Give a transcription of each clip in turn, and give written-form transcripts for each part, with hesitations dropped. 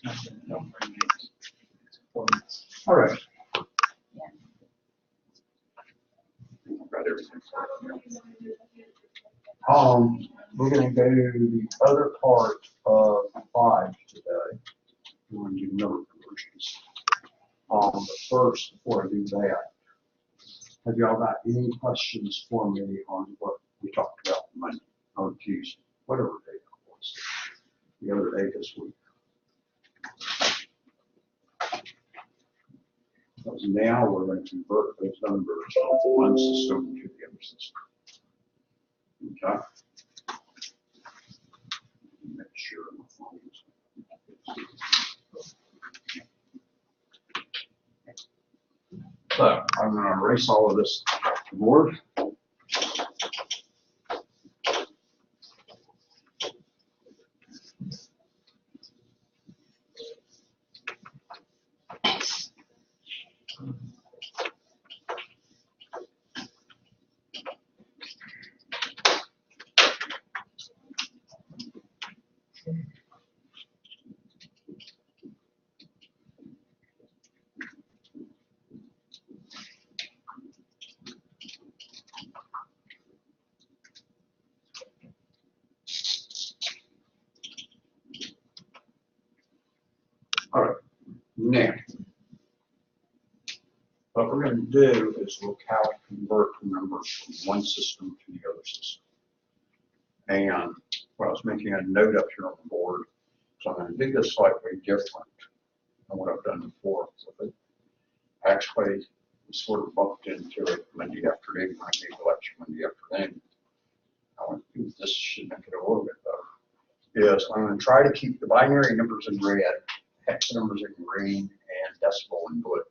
All right. Yeah. I've got everything. We're going to go to the other part of 5 today. We're going to do number conversions. But first, before I do that, have y'all got any questions for me on what we talked about Monday or Tuesday, whatever day it was, the other day this week? Because now we're going to convert those numbers from one system to the other system. Okay? Make sure my phone is. So I'm going to erase all of this off the board. All right, now, what we're going to do is look how to convert the numbers from one system to the other system. And well, I was making a note up here on the board, so I'm going to do this slightly different than what I've done before. So actually, we sort of bumped into it Monday afternoon when I gave the lecture Monday afternoon. I went, this should make it a little bit better. Yes, I'm going to try to keep the binary numbers in red, hex numbers in green, and decimal in blue.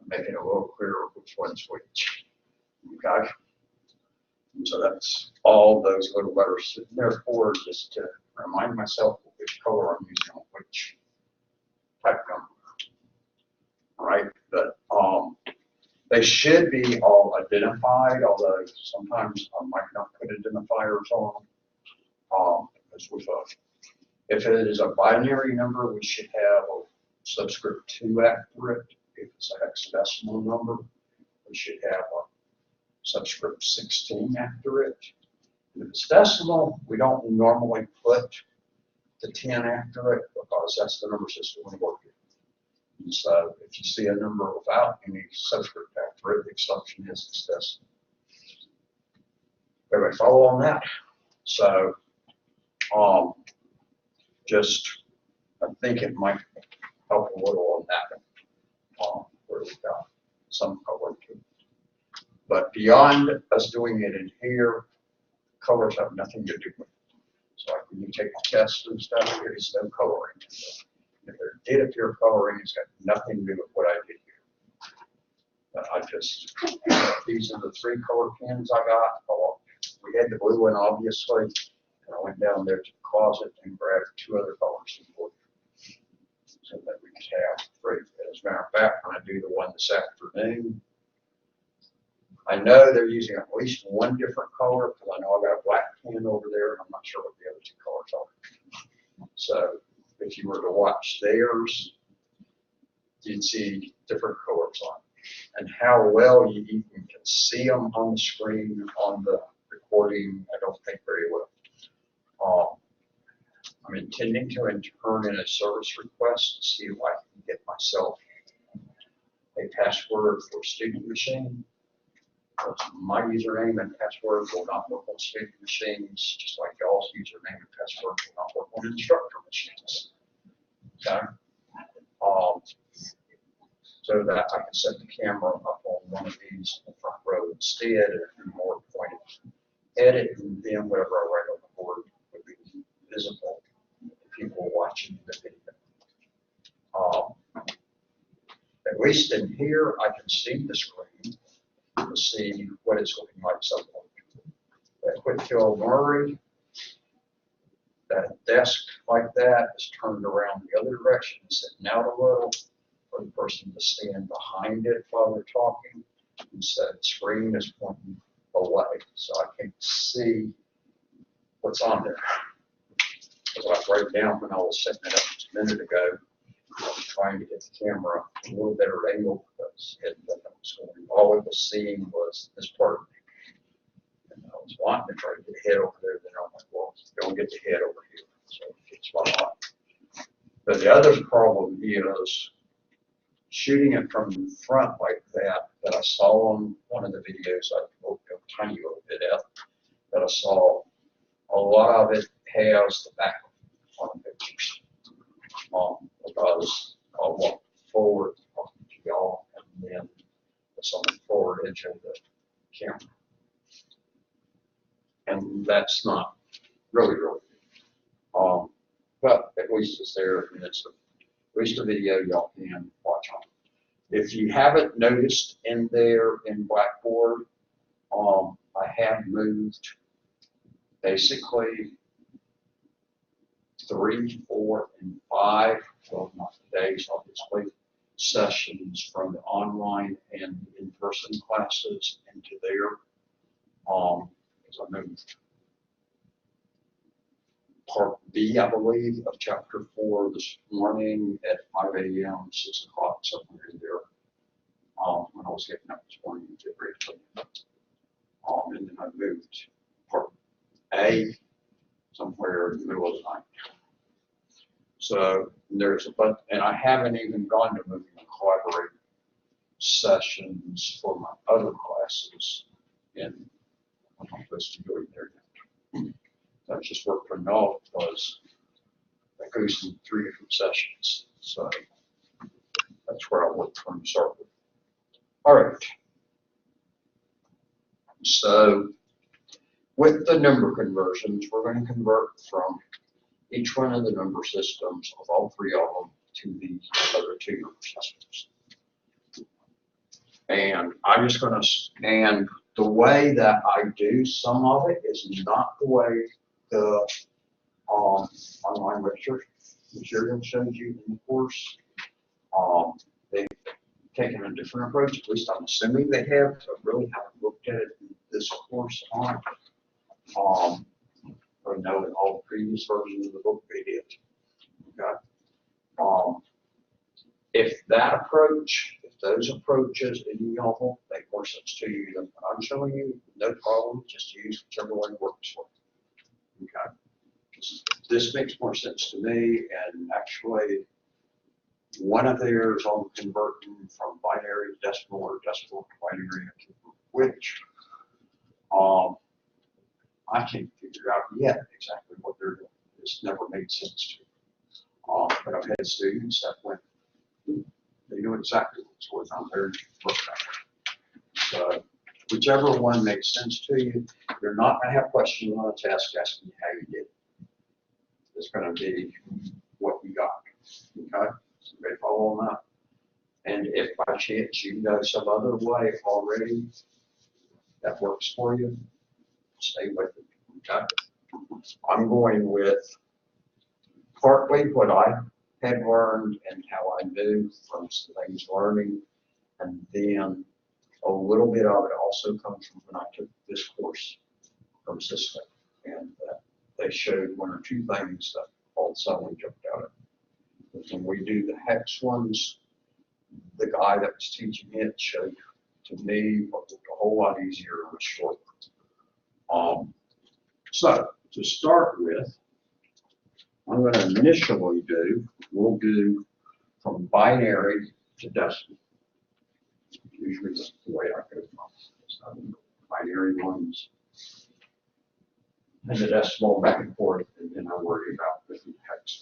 Make it a little clearer which one's which. Okay? And so that's all those little letters sitting there for, just to remind myself which color I'm using on which type number. All right? But they should be all identified, although sometimes I might not put identifiers on them. Because with if it is a binary number, we should have a subscript 2 after it. If it's a hexadecimal number, we should have a subscript 16 after it. And if it's decimal, we don't normally put the 10 after it because that's the number system we work with. And so if you see a number without any subscript after it, the assumption is it's decimal. Everybody follow on that? So just I think it might help a little on that. Where we've got some color too. But beyond us doing it in here, colors have nothing to do with it. So like when you take the test and stuff, there is no coloring. If there did appear coloring, it's got nothing to do with what I did here. But I just, these are the 3 color pens I got. We had the blue one, obviously, and I went down there to the closet and grabbed 2 other colors so that we could have 3. As a matter of fact, when I do the one this afternoon, I know they're using at least one different color because I know I got a black pen over there and I'm not sure what the other 2 colors are. So if you were to watch theirs, you'd see different colors on it. And how well you even can see them on the screen on the recording, I don't think very well. I'm intending to turn in a service request to see if I can get myself a password for student machine. My username and password will not work on student machines, just like y'all's username and password will not work on instructor machines. Okay? So that I can set the camera up on one of these in the front row instead, and more pointed edit, and then whatever I write on the board would be visible to people watching the video. At least in here, I can see the screen to see what it's looking like somewhere. That Whitfield Murray, that desk like that is turned around the other direction, sitting out a little for the person to stand behind it while they're talking. And so the screen is pointing away, so I can't see what's on there. Because I wrote down when I was setting it up just a minute ago, trying to get the camera a little better angle because it was going. All it was seeing was this part. And I was wanting to try to get the head over there. Then I'm like, well, don't get the head over here. So it's fine. But the other problem is shooting it from the front like that I saw on one of the videos I looked a tiny little bit at, that I saw a lot of it has the back on the pictures. Because I'll walk forward talking to y'all and then it's on the forward edge of the camera. And that's not really good. But at least it's there and it's at least a video y'all can watch on. If you haven't noticed in there in Blackboard, I have moved basically 3, 4, and 5, well, not the days, obviously, sessions from the online and in-person classes into there. As I moved part B, I believe, of chapter 4 this morning at 5 a.m., 6 o'clock, somewhere in there. When I was getting up this morning to get ready for it. And then I moved part A somewhere in the middle of the night. So there's a bunch, and I haven't even gone to moving and collaborating sessions for my other classes, and I'm not supposed to go in there yet. That just worked for now because that goes in 3 different sessions. So that's where I work from to start with. All right. So with the number conversions, we're going to convert from each one of the number systems of all 3 of them to the other 2 number systems. And I'm just going to, and the way that I do some of it is not the way the online lecture material shows you in the course. They've taken a different approach, at least I'm assuming they have, because I really haven't looked at it in this course on. Or know in all the previous versions of the book they did. Okay. If that approach, if those approaches in the novel make more sense to you than what I'm showing you, no problem, just use whichever one works for you. Okay. This makes more sense to me, and actually one of theirs on converting from binary to decimal or decimal to binary, which I can't figure out yet exactly what they're doing. It's never made sense to me. But I've had students that went, they know exactly what's going on there and work that way. So whichever one makes sense to you, you're not going to have questions on a test asking you how you did. It's going to be what you got. Okay? Somebody follow on that. And if by chance you know some other way already that works for you, stay with it. Okay? I'm going with partly what I had learned and how I knew from some things learning, and then a little bit of it also comes from when I took this course from CIST, and they showed 1 or 2 things that all of a sudden jumped out at me. But when we do the hex ones, the guy that was teaching it showed to me what looked a whole lot easier and was shorter. So to start with, I'm going to initially do, we'll do from binary to decimal. Usually that's the way I go from binary ones and the decimal back and forth, and then I worry about the hex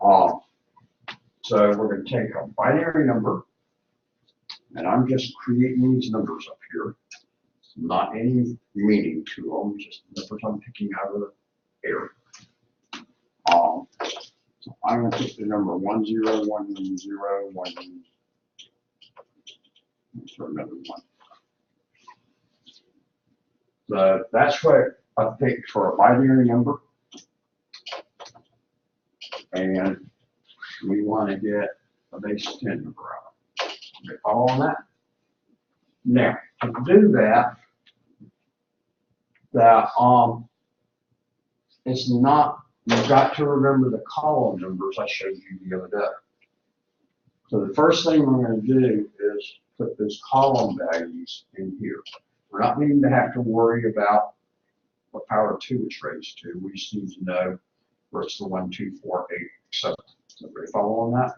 decimal. So we're going to take a binary number, and I'm just creating these numbers up here. Not any meaning to them, just numbers I'm picking out of the air. So I'm going to pick the number 10101. Let's put another 1. So that's what I picked for a binary number. And we want to get a base 10 number out. Okay, follow on that? Now, to do that, it's not you've got to remember the column numbers I showed you the other day. So the first thing we're going to do is put those column values in here. We're not needing to have to worry about what power 2 is raised to. We just need to know where it's the 1, 2, 4, 8, etc. Everybody follow on that?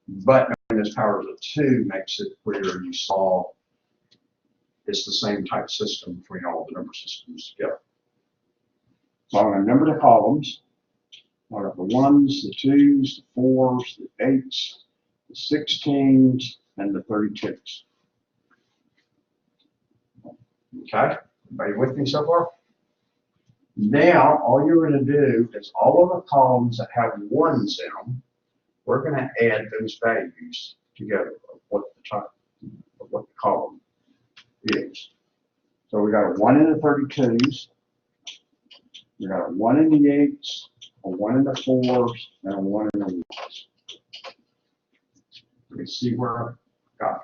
But knowing those powers of 2 makes it where you saw it's the same type system between all the number systems together. So I'm going to number the columns. I've got the 1s, the 2s, the 4s, the 8s, the 16s, and the 32s. Okay, everybody with me so far? Now, all you're going to do is all of the columns that have 1s in them, we're going to add those values together of what the column is. So we got a 1 in the 32s, we got a 1 in the 8s, a 1 in the 4s, and a 1 in the 1s. You can see where I got it.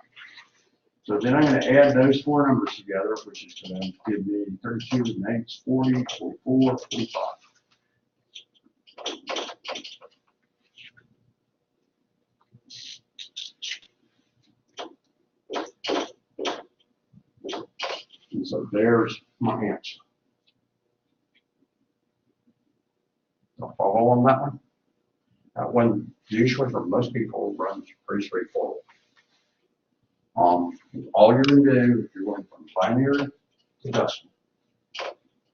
So then I'm going to add those 4 numbers together, which is going to give me 32 and 8s, 40, 44, 45. And so there's my answer. I'll follow on that one. That one usually for most people runs pretty straightforward. All you're going to do, if you're going from binary to decimal,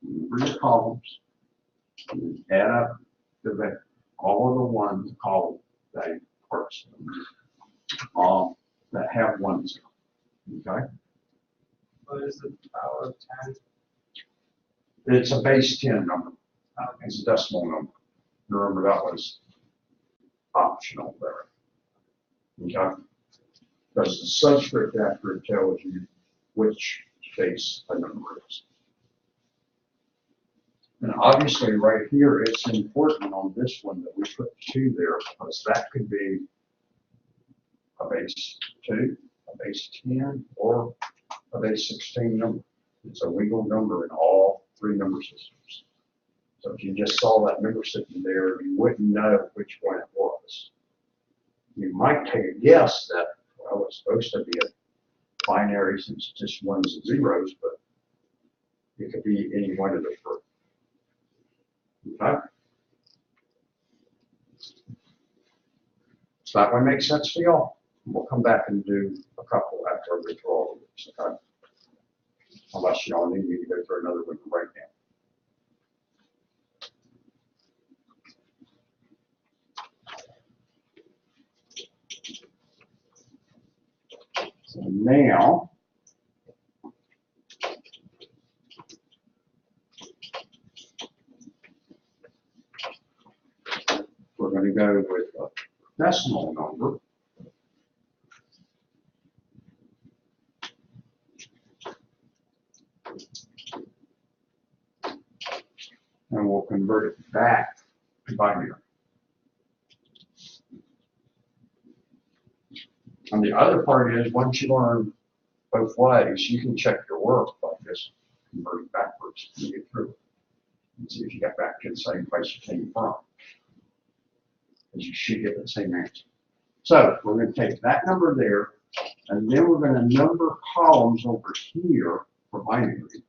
remember your columns, and add up all of the 1 column value parts that have 1s in them. Okay? What is the power of 10? It's a base 10 number. It's a decimal number. Remember that was optional there. Okay? Because the subscript after it tells you which base a number is. And obviously right here, it's important on this one that we put 2 there because that could be a base 2, a base 10, or a base 16 number. It's a legal number in all 3 number systems. So if you just saw that number sitting there, you wouldn't know which one it was. You might take a guess that, well, it's supposed to be a binary since it's just 1s and 0s, but it could be any one of the 3. Okay? Does that one make sense to y'all? We'll come back and do a couple after I go through all of these, okay? Unless y'all need me to go through another one right now. So now, we're going to go with a decimal number. And we'll convert it back to binary. And the other part is, once you learn both ways, you can check your work by just converting backwards and get through it. And see if you got back to the same place you came from. Because you should get the same answer. So we're going to take that number there, and then we're going to number columns over here for binary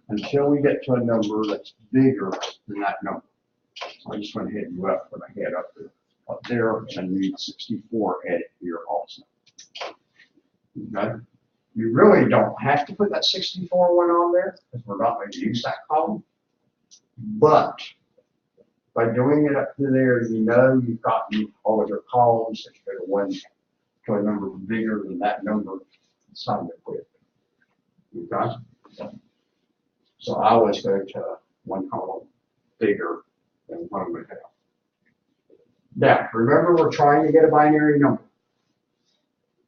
until we get to a number that's bigger than that number. So I just went ahead and left what I had up there, and need 64 added here also. Okay? You really don't have to put that 64 one on there because we're not going to use that column. But by doing it up to there, you know you've gotten all of your columns. If you go to one to a number bigger than that number, it's time to quit. Okay? So I always go to one column bigger than one we have. Now, remember we're trying to get a binary number.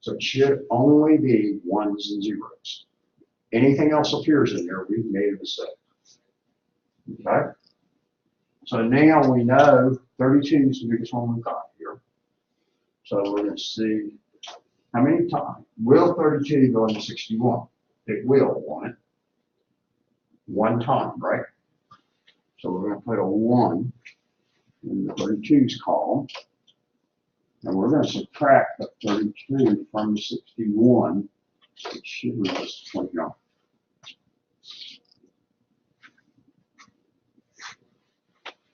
So it should only be 1s and 0s. Anything else appears in there, we've made a mistake. Okay? So now we know 32 is the biggest one we've got here. So we're going to see how many times. Will 32 go into 61? It will, won't it? One time, right? So we're going to put a 1 in the 32's column. And we're going to subtract the 32 from the 61, which should give us 29.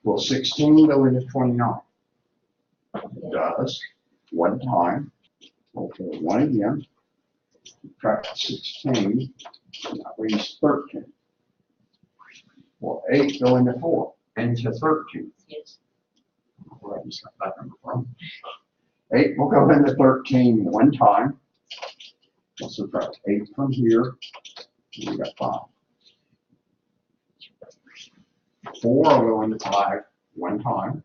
Will 16 go into 29? It does. One time. Okay, one again. Subtract 16. That leaves 13. Will 8 go into 4? Into 13? Yes. Where I just got that number from. 8 will go into 13 one time. We'll subtract 8 from here. And we got 5. 4 will go into 5 one time.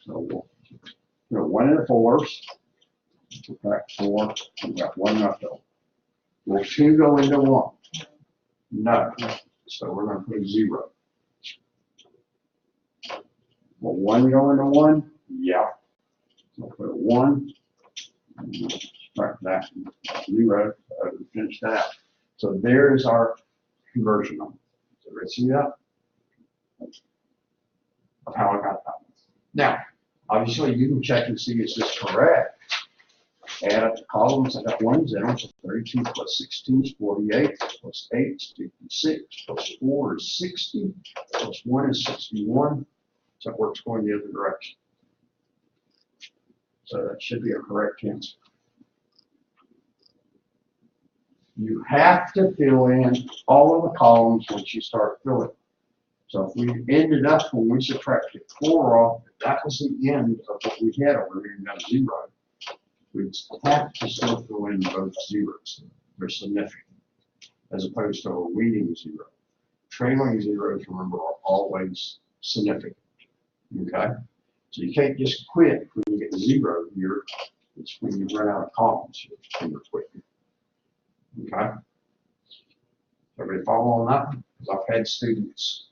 So we'll put 1 in the 4s. Subtract 4. We got 1 left over. Will 2 go into 1? No. So we're going to put 0. Will 1 go into 1? Yeah. We'll put 1. And we'll subtract that. 0. Finish that. So there's our conversion number. So let's see that. Of how I got that. Now, obviously, you can check and see is this correct. Add up the columns. I got 1 0. So 32 plus 16 is 48. Plus 8 is 56. Plus 4 is 60. Plus 1 is 61. So it works going the other direction. So that should be a correct answer. You have to fill in all of the columns once you start filling. So if we ended up, when we subtracted 4 off, if that was the end of what we had over here and got 0, we'd have to still fill in both zeros. They're significant, as opposed to a leading 0. Trailing zeros, remember, are always significant. Okay? So you can't just quit when you get 0 here. It's when you run out of columns when you're quitting. Okay? Everybody follow on that? Because I've had students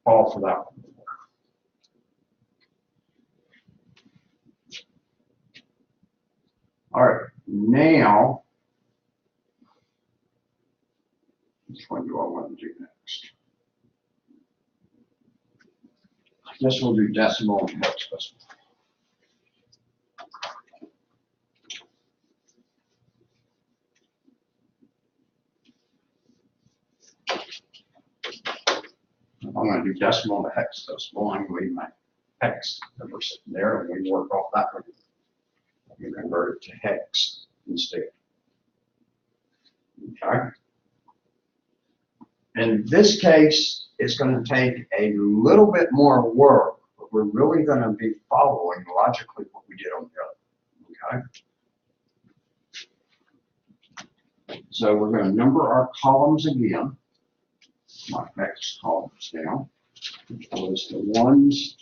fall for that one before. All right, now, which one do I want to do next? I guess we'll do decimal and hexadecimal. If I'm going to do decimal to hexadecimal, I'm going to leave my hex number sitting there and we work off that one. You convert it to hex instead. Okay. In this case, it's going to take a little bit more work, but we're really going to be following logically what we did on the other. Okay. So we're going to number our columns again. My next columns down. Which was the 1s,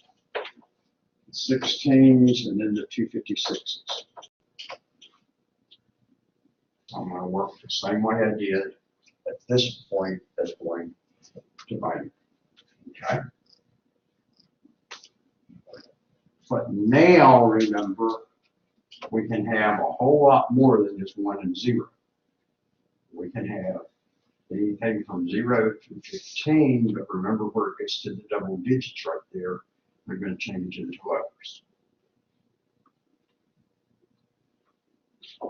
16s, and then the 256s. I'm going to work the same way I did at this point as going dividing. Okay? But now remember, we can have a whole lot more than just 1 and 0. We can have anything from 0 to 15, but remember where it gets to the double digits right there, they're going to change into letters.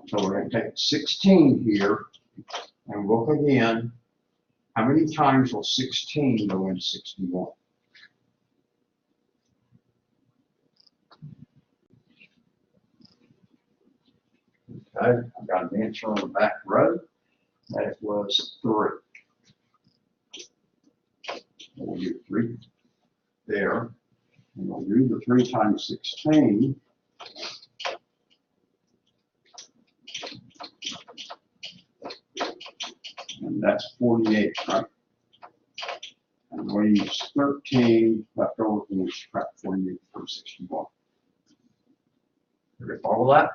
So we're going to take 16 here and look again. How many times will 16 go into 61? Okay, I've got an answer on the back row. That was 3. We'll do 3 there. And we'll do the 3 times 16. And that's 48, right? And leaves 13 left over when we subtract 48 from 61. Everybody follow that?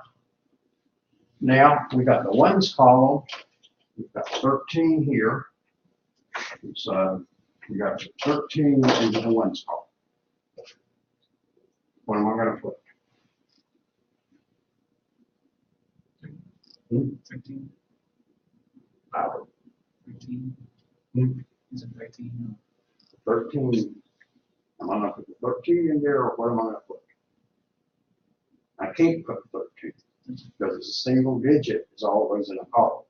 Now, we got the 1s column. We've got 13 here. So we got 13 into the 1s column. What am I going to put? 15. 15. Is it 13? 13. Am I gonna put the 13 in there, or what am I gonna put? I can't put 13, because it's a single digit, is always in a column.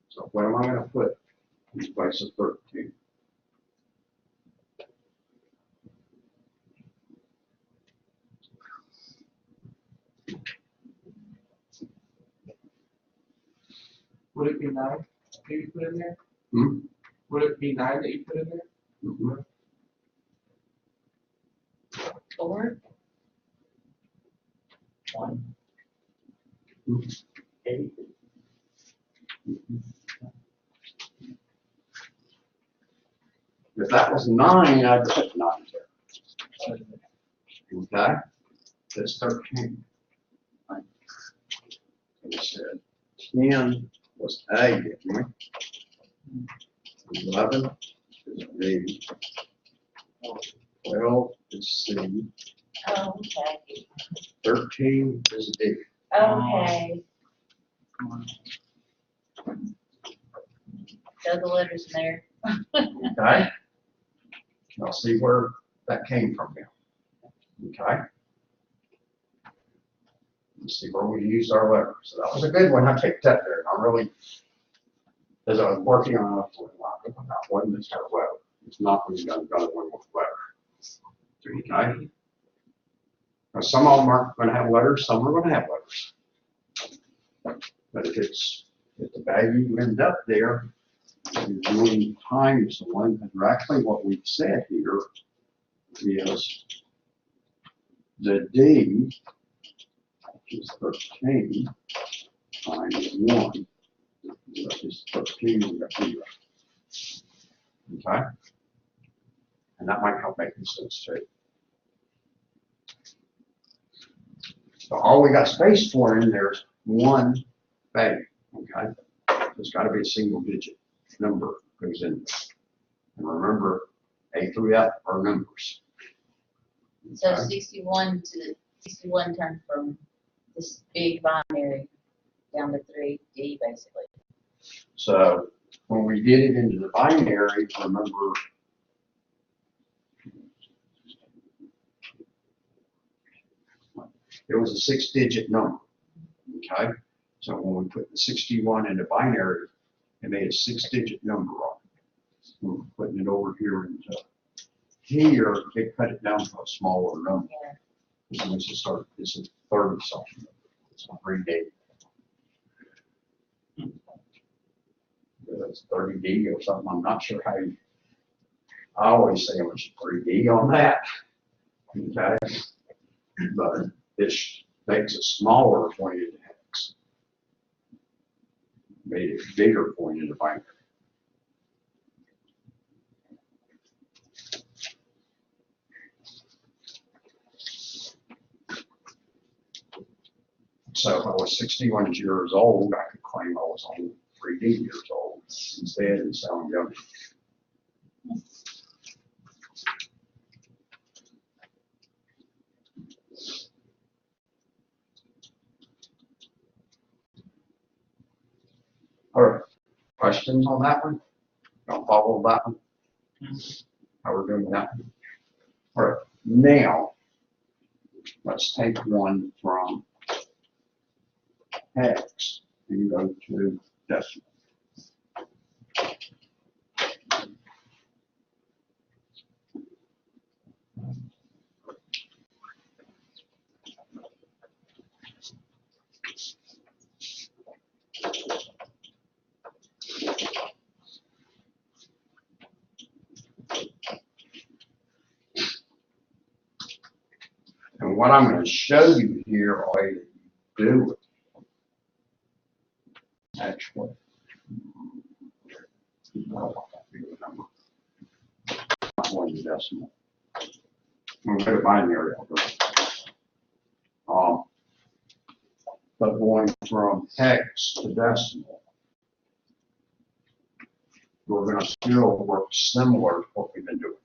So what am I gonna put in place of 13? Would it be 9 that you put in there? Hmm? Would it be 9 that you put in there? Mhm. 4. 1. 8. If that was 9, I'd put 9 there. Okay? That's 13. Right. We said 10 was A, didn't we? 11 is B. 12 is C. Oh, okay. 13 is D. Okay. Show the letters in there. Okay? Now see where that came from now. Okay? Let's see where we used our letters. So that was a good one. I picked that there. And I really, as I was working on it, I was like, wow, that wasn't just our letter. It's not when you've got another one with letter. Okay? Now, some of them aren't going to have letters, some are going to have letters. But if the value ends up there, you're doing times the one, and actually what we've said here is the D, which is 13, times 1, which is 13 over here. Okay? And that might help make sense too. So all we got space for in there is one value, okay? It's got to be a single digit number goes in there. And remember, A through F are numbers. So Okay? 61 to 61 turned from this big binary down to 3D basically. So when we did it into the binary, remember, it was a 6-digit number, okay? So when we put the 61 into binary, it made a 6-digit number on it. When we're putting it over here into here, it cut it down to a smaller number. Yeah. So this is 30 something. It's not 3D. It's 30D or something. I'm not sure how you, I always say it was 3D on that. Okay. But this makes it smaller for you to hex. Made it bigger for you to binary. So if I was 61 years old, I could claim I was only 3D years old instead and sound young. All right, questions on that one? Don't follow that one? How we're doing that one? All right, now let's take one from hex and go to decimal. And what I'm going to show you here are ways you do it. Actually, not one decimal. We'll go to binary. But going from hex to decimal, we're going to still work similar to what we've been doing.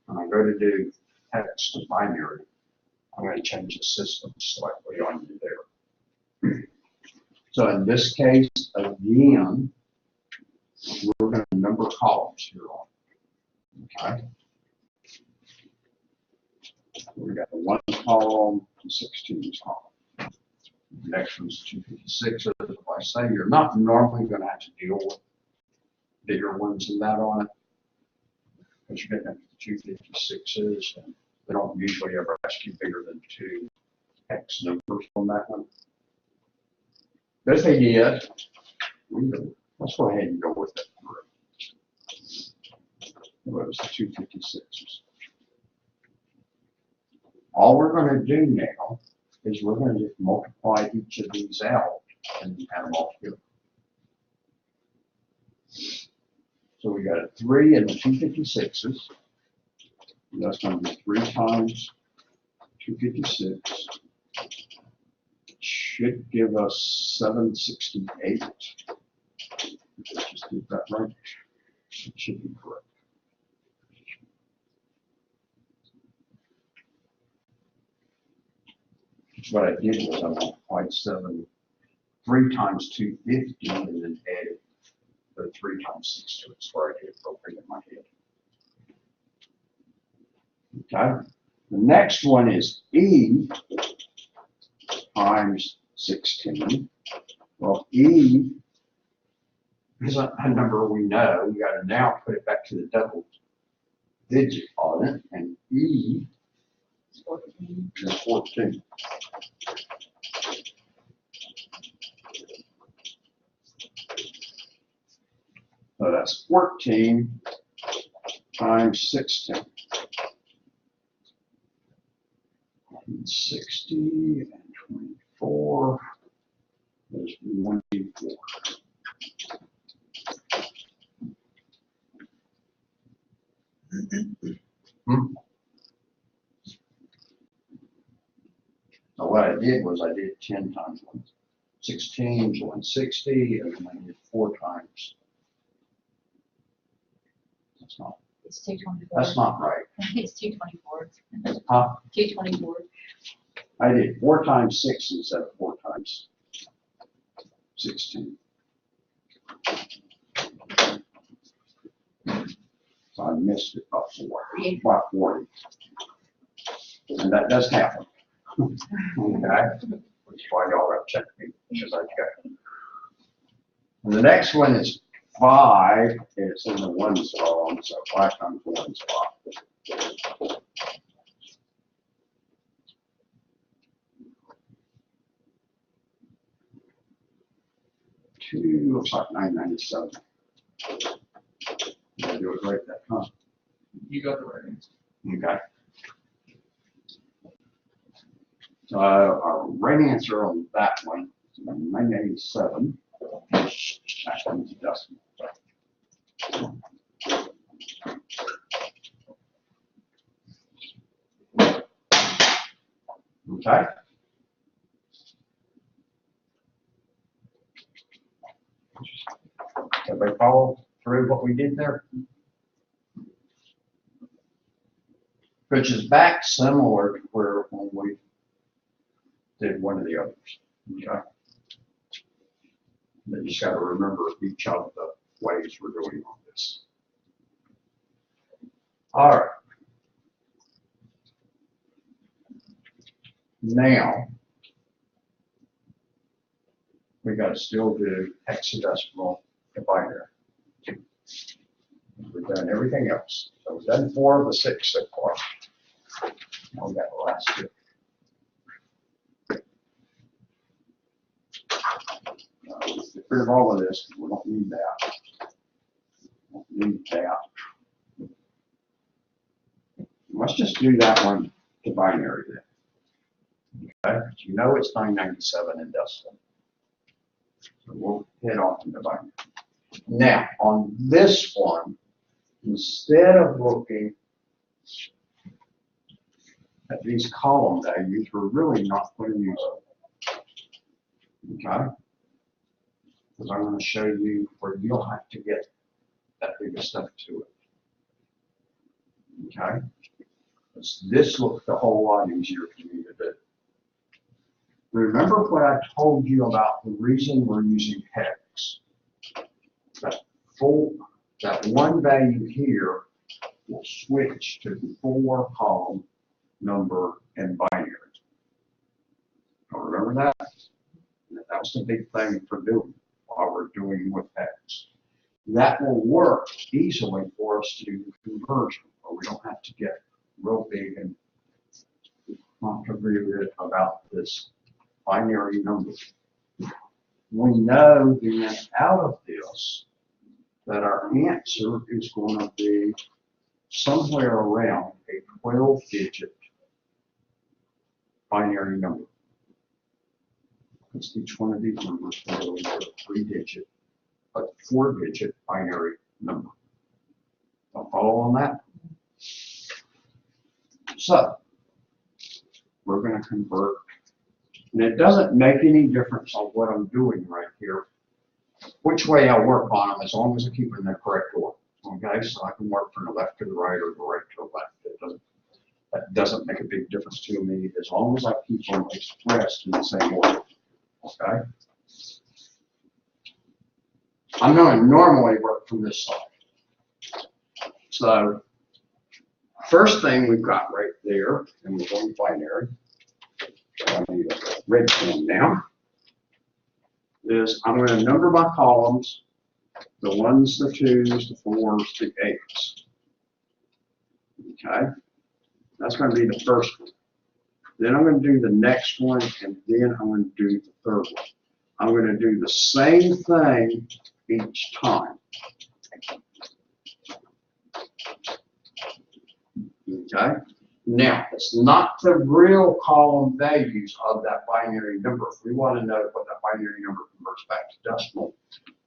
When I go to do hex to binary, I'm going to change the system slightly on you there. So in this case, again, we're going to number columns here on. Okay. We got the 1 column and 16 column. The next one's 256. Like I say, you're not normally going to have to deal with bigger ones than that on it, because you're getting up to 256s, and they don't usually ever ask you bigger than 2 hex numbers on that one. But if they did, let's go ahead and go with it. What was the 256s? All we're going to do now is we're going to just multiply each of these out and add them all together. So we got a 3 in the 256s. And that's going to be 3 times 256. Should give us 768. Let's just do that right. It should be correct. What I did was I multiplied 3 times 250 and then added the 3 times 6 to it. So I did it appropriate in my head. Okay. The next one is E times 16. Well, E is a number we know. We got to now put it back to the double digit on it, and E is 14. So that's 14 times 16. And 60 and 24 is 184. So what I did was I did 10 times 116 is 160, and then I did 4 times. That's not. It's 224. That's not right. It's 224. Huh? 224. I did 4 times 6 instead of 4 times 16. So I missed it by 4, by 40. And that does happen. Okay? Which is why y'all got to check me, because I checked. And the next one is 5. It's in the 1s column, so 5 times 1 is 5. Two looks like 997. Did I do it right that time? You got the right answer. Okay. So our right answer on that one is 987. That one's a decimal. Okay. Everybody follow through what we did there? Which is back similar to where when we did one of the others. Okay. But you just got to remember each of the ways we're doing on this. All right. Now, we got to still do hexadecimal divider. We've done everything else. So we've done 4 of the 6 so far. Now we got the last 2. Get rid of all of this. We don't need that. Don't need that. Let's just do that one to binary then. Okay, you know it's 997 in decimal. So we'll head off to the binary. Now, on this one, instead of looking at these column values, we're really not going to use them. Okay? Because I'm going to show you where you'll have to get that big of stuff to it. Okay? This looks a whole lot easier for me to do. Remember what I told you about the reason we're using hex. That one value here will switch to 4-column number and binary. Now, remember that? That was the big thing for doing while we're doing with hex. That will work easily for us to do conversion, or we don't have to get real big and complicated about this binary number. We know then out of this that our answer is going to be somewhere around a 12-digit binary number. Because each one of these numbers will be a 3-digit, a 4-digit binary number. I'll follow on that. So we're going to convert, and it doesn't make any difference on what I'm doing right here, which way I work on them, as long as I keep them in the correct order. Okay, so I can work from the left to the right or the right to the left. That doesn't make a big difference to me as long as I keep them expressed in the same order. Okay. I'm going to normally work from this side. So first thing we've got right there, and we're going binary. I need a red pen now. Is I'm going to number my columns, the 1s, the 2s, the 4s, the 8s. Okay, that's going to be the first one. Then I'm going to do the next one, and then I'm going to do the third one. I'm going to do the same thing each time. Okay, now it's not the real column values of that binary number. If we want to know what that binary number converts back to decimal,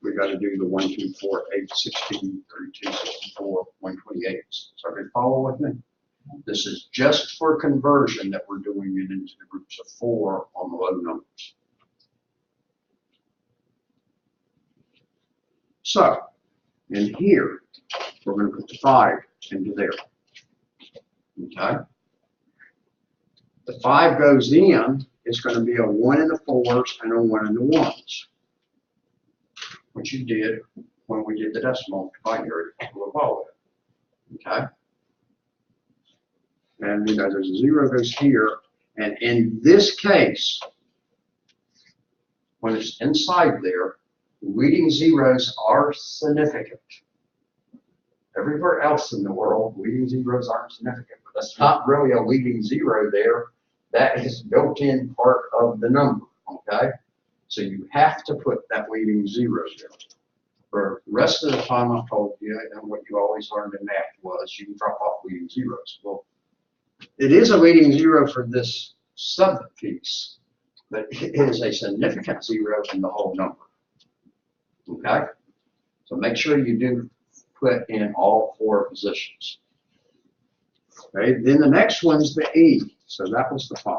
we got to do the 1, 2, 4, 8, 16, 32, 64, 128. So everybody follow with me? This is just for conversion that we're doing it into the groups of 4 on the low numbers. So in here, we're going to put the 5 into there. Okay. The 5 goes in, it's going to be a 1 in the 4s and a 1 in the 1s, which you did when we did the decimal binary of all of it. Okay. And you know, there's a 0 goes here, and in this case, when it's inside there, leading zeros are significant. Everywhere else in the world, leading zeros aren't significant, but that's not really a leading 0 there. That is built-in part of the number, okay? So you have to put that leading 0 there. For the rest of the time, I've told you, and what you always learned in math was you can drop off leading zeros. Well, it is a leading 0 for this sub piece, but it is a significant 0 in the whole number, okay? So make sure you do put in all 4 positions. Okay, then the next one's the E. So that was the 5.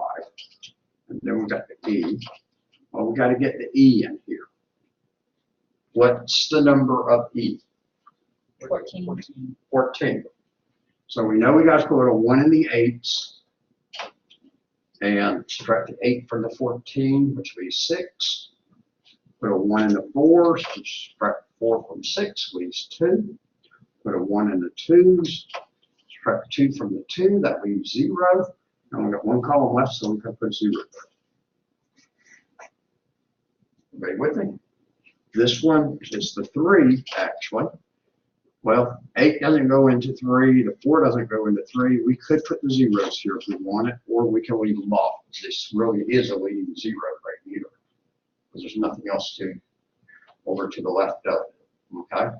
And then we got the E. Well, we got to get the E in here. What's the number of E? 14. 14. So we know we got to put a 1 in the 8s. And subtract the 8 from the 14, which leaves 6. Put a 1 in the 4s, which subtract 4 from 6, leaves 2. Put a 1 in the 2s, subtract 2 from the 2, that leaves 0. And we got 1 column left, so we can put 0 there. Everybody with me? This one is the 3, actually. Well, 8 doesn't go into 3, the 4 doesn't go into 3. We could put the zeros here if we want it, or we can leave them off. This really is a leading 0 right here, because there's nothing else to over to the left of it, okay?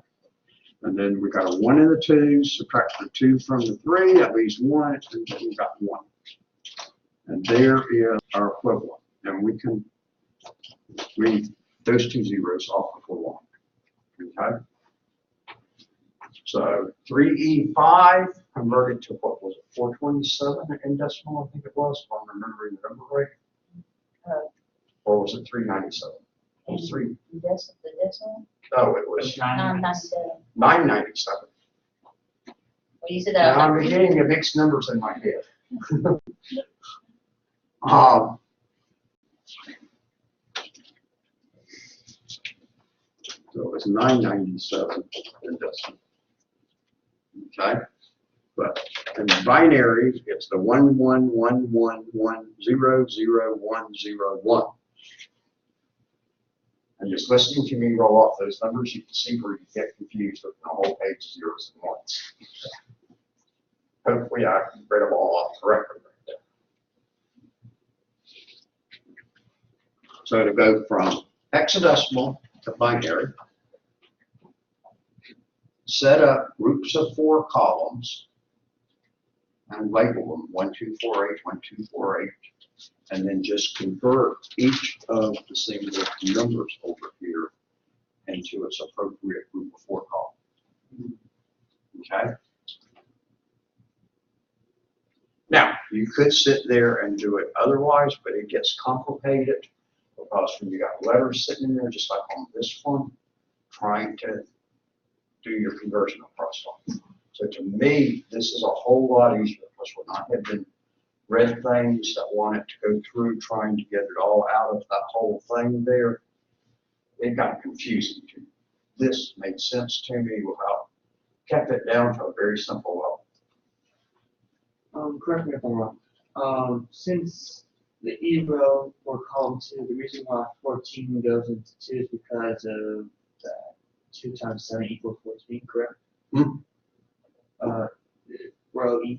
And then we got a 1 in the 2s, subtract the 2 from the 3, that leaves 1, and then we got 1. And there is our equivalent. And we can leave those 2 zeros off if we want. Okay? So 3E5 converted to what was it, 427 in decimal, I think it was, if I'm remembering the number right. Or was it 397? It was 3. The decimal? No, it was 997. 997. Well, you said that. Now I'm beginning to mix numbers in my head. So it was 997 in decimal. Okay. But in binary, it's the 1111100101. And just listening to me roll off those numbers, you can see where you get confused with the whole page of zeros and ones. Hopefully I read them all off correctly right there. So to go from hexadecimal to binary, set up groups of 4 columns and label them 1248, 1248, and then just convert each of the single numbers over here into its appropriate group of 4 columns. Okay? Now, you could sit there and do it otherwise, but it gets complicated because when you got letters sitting in there, just like on this one, trying to do your conversion of crosswalk. So to me, this is a whole lot easier because when I have been read things that wanted to go through trying to get it all out of that whole thing there, it got confusing to me. This made sense to me without, kept it down to a very simple level. Correct me if I'm wrong. Since the E row for column 2, the reason why 14 goes into 2 is because of 2 times 7 equals 14, correct? Hmm. Row E,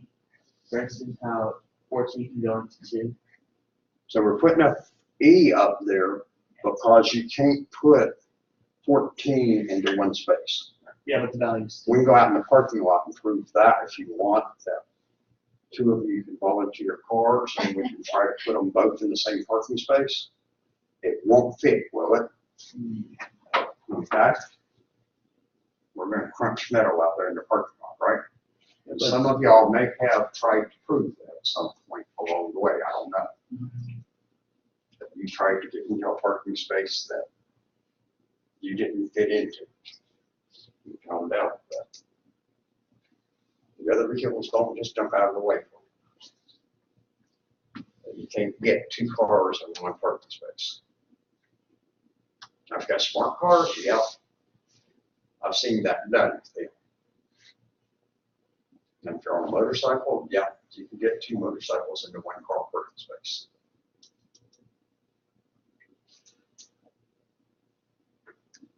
for instance, how 14 can go into 2. So we're putting a E up there because you can't put 14 into one space. Yeah, but the values. We can go out in the parking lot and prove that if you want that. 2 of you can volunteer your cars and we can try to put them both in the same parking space. It won't fit, will it? Okay. We're going to crunch metal out there in the parking lot, right? And some of y'all may have tried to prove that at some point along the way. I don't know. That you tried to get into a parking space that you didn't fit into. You found out that the other vehicles don't just jump out of the way for you. You can't get 2 cars in one parking space. Now, if you've got smart cars, yeah. I've seen that done. And if you're on a motorcycle, yeah, you can get 2 motorcycles into 1 car parking space.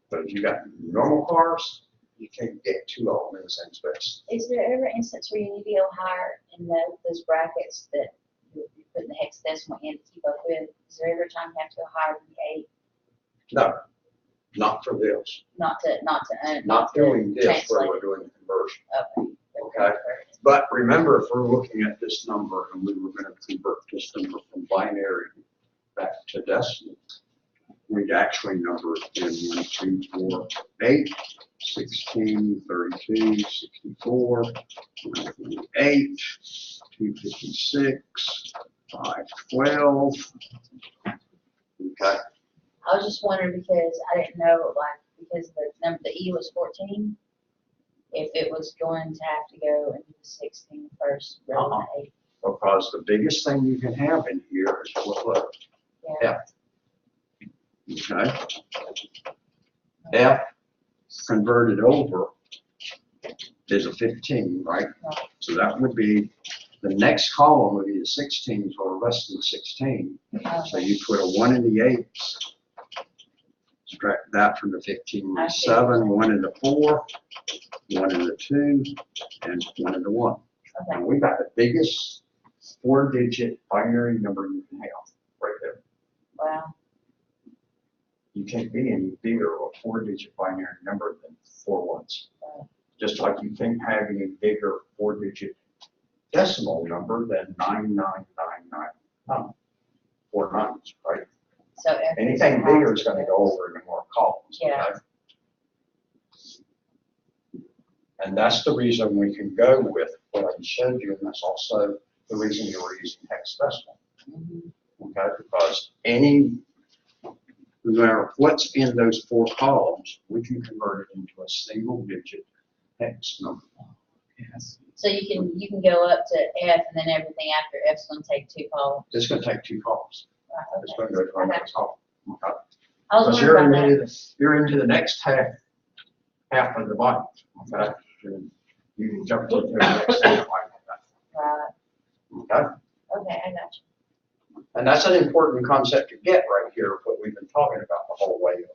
But if you got normal cars, you can't get 2 of them in the same space. Is there ever an instance where you need to go higher in those brackets that you're putting the hexadecimal in to keep up with? Is there ever a time you have to go higher than the 8? No, not for this. Not Not doing this where translate. we're doing the conversion. Okay. Okay. But remember, if we're looking at this number and we were going to convert this number from binary back to decimal, we'd actually number it in 1, 2, 4, 8, 16, 32, 64, 8, 256, 512. Okay. I was just wondering because I didn't know, like, because the E was 14, if it was going to have to go into the 16 first rather than 8. Because the biggest thing you can have in here is what letter? Yeah. F. Okay. F converted over is a 15, right? Right. So that would be, the next column would be the 16s or less than 16. So you put a 1 in the 8s, subtract that from the 15, I see. 7, 1 in the 4, 1 in the 2, and 1 in the 1. Okay. And we got the biggest 4-digit binary number you can have right there. Wow. You can't be any bigger of a 4-digit binary number than 4 ones. Right. Just like you can't have any bigger 4-digit decimal number than 99999. 4 nines, right? So if Anything it's bigger is going to go over into more columns. Yeah. Okay? And that's the reason we can go with what I showed you, and that's also the reason you were using hexadecimal. Mhm. Okay, because no matter what's in those 4 columns, we can convert it into a single-digit hex number. Yes. So you can go up to F and then everything after F's going to take 2 columns. It's going to take 2 columns. Right, It's okay. going to go to our Okay. next column. Okay? I was Because wondering about that. you're into the next half of the body. Okay? You can jump to the next thing like that. Right, Okay? okay, I got you. And that's an important concept to get right here, what we've been talking about the whole way of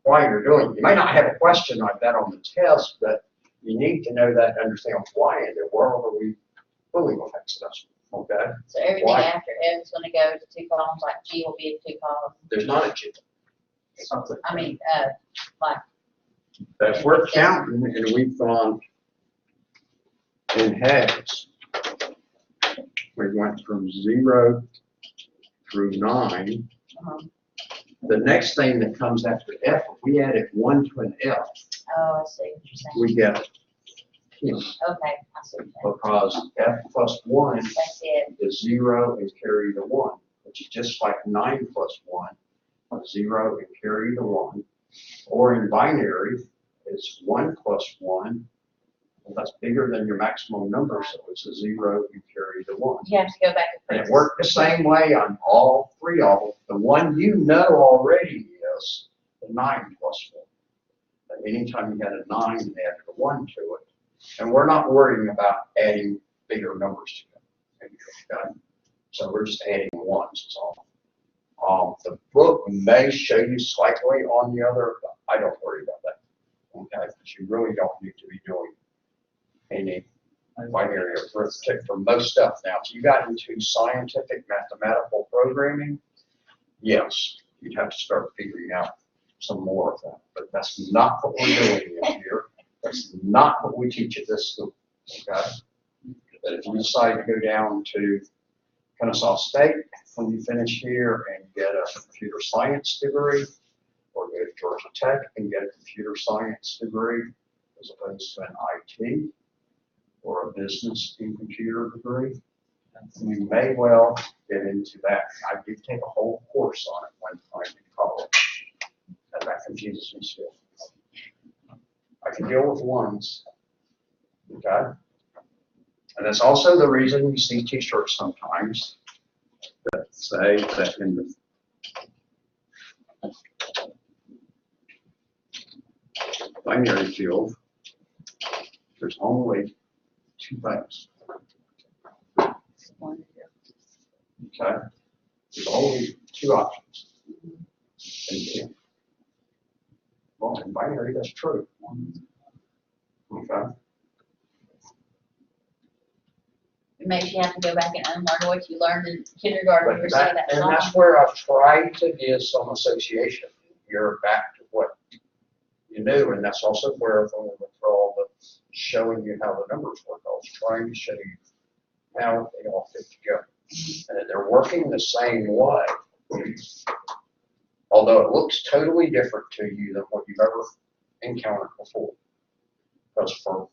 why you're doing it. You may not have a question like that on the test, but you need to know that to understand why in the world are we bullying affects us, okay? So everything Why? after F is gonna go to 2 columns, like G will be in 2 columns. There's not a G. Something. I mean, like, That's we're counting, and we've gone in heads. We went from 0 through 9. The next thing that comes after F, if we added 1 to an F, oh, I see what you're saying. we get 10. Okay, I see what you're saying. Because F plus 1 That's it. is 0 and carry the 1, which is just like 9 plus 1, 0 and carry the 1. Or in binary, it's 1 plus 1. Well, that's bigger than your maximum number, so it's a 0 and carry the 1. You have to go back to. And it worked the same way on all 3 of them. The one you know already is the 9 plus 1. And anytime you had a 9, you added a 1 to it. And we're not worrying about adding bigger numbers to it. Okay? So we're just adding 1s, is all. The book may show you slightly on the other, but I don't worry about that. Okay? Because you really don't need to be doing any binary arithmetic for most stuff now. If you got into scientific mathematical programming, yes, you'd have to start figuring out some more of that. But that's not what we're doing in here. That's not what we teach at this school. Okay? But if you decide to go down to Kennesaw State when you finish here and get a computer science degree, or go to Georgia Tech and get a computer science degree as opposed to an IT or a business and computer degree, you may well get into that. I did take a whole course on it one time in college, and that confuses me still. I can deal with 1s, okay? And that's also the reason you see t-shirts sometimes that say that in the binary field, there's only 2 things. Okay? There's only 2 options. And, well, in binary, that's true. Okay? It makes you have to go back and unlearn what you learned in kindergarten. You were saying that And song. that's where I've tried to give some association. You're back to what you knew, and that's also where I'm going to throw all the showing you how the numbers work. I was trying to show you how they all fit together. And that they're working the same way, although it looks totally different to you than what you've ever encountered before. Because for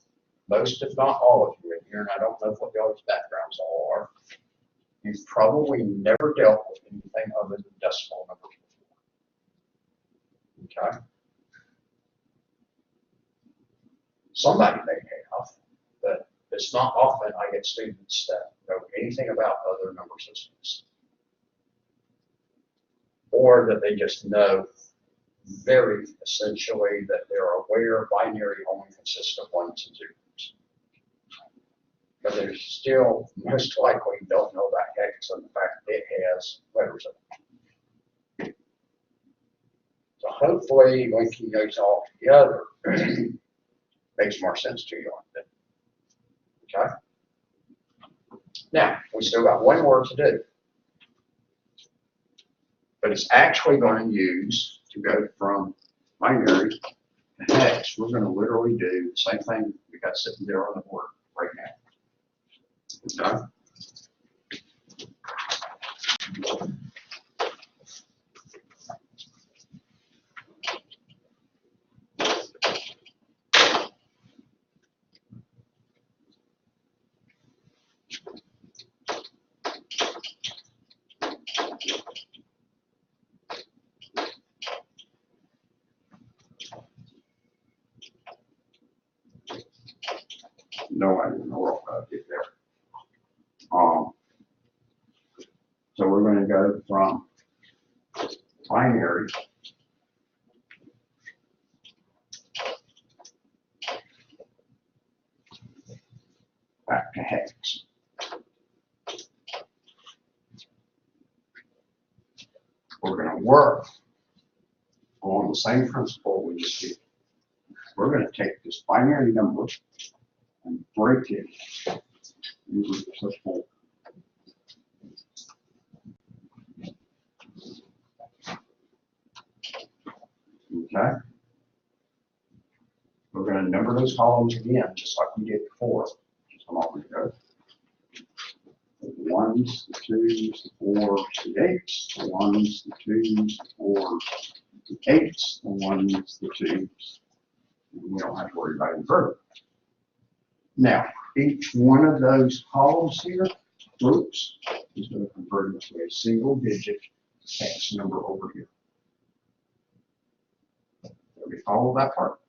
most, if not all of you in here, and I don't know what y'all's backgrounds all are, you've probably never dealt with anything other than decimal numbers before. Okay? Somebody may have, but it's not often I get students that know anything about other number systems. Or that they just know very essentially that they're aware binary only consists of 1s and 0s. But they still most likely don't know about hex and the fact that it has letters in it. So hopefully linking those all together makes more sense to you on it. Okay? Now, we still got one more to do. But it's actually going to use, to go from binary to hex, we're going to literally do the same thing we got sitting there on the board right now. Okay? No, I didn't know how to get there. So we're going to go from binary to hex. We're gonna work on the same principle we just did. We're gonna take this binary number and break it into the four. Okay? We're gonna number those columns again, just like we did before. Just a moment ago. The ones, the twos, the fours, the eights, the ones, the twos, the fours, the eights, the ones, the twos. And we don't have to worry about any further. Now, each one of those columns here, groups, is going to convert into a single digit hex number over here. Do we follow that part?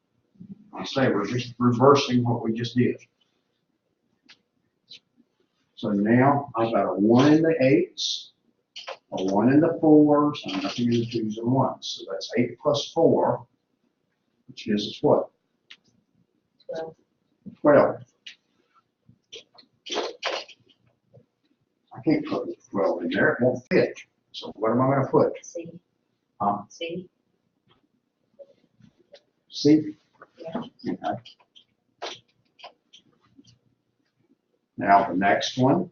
I say we're just reversing what we just did. So now I've got a 1 in the 8s, a 1 in the 4s, and nothing in the 2s and 1s. So that's 8 plus 4, which gives us what? 12. I can't put 12 in there, it won't fit. So what am I going to put? C. C. C? Yeah. Okay. Now the next one,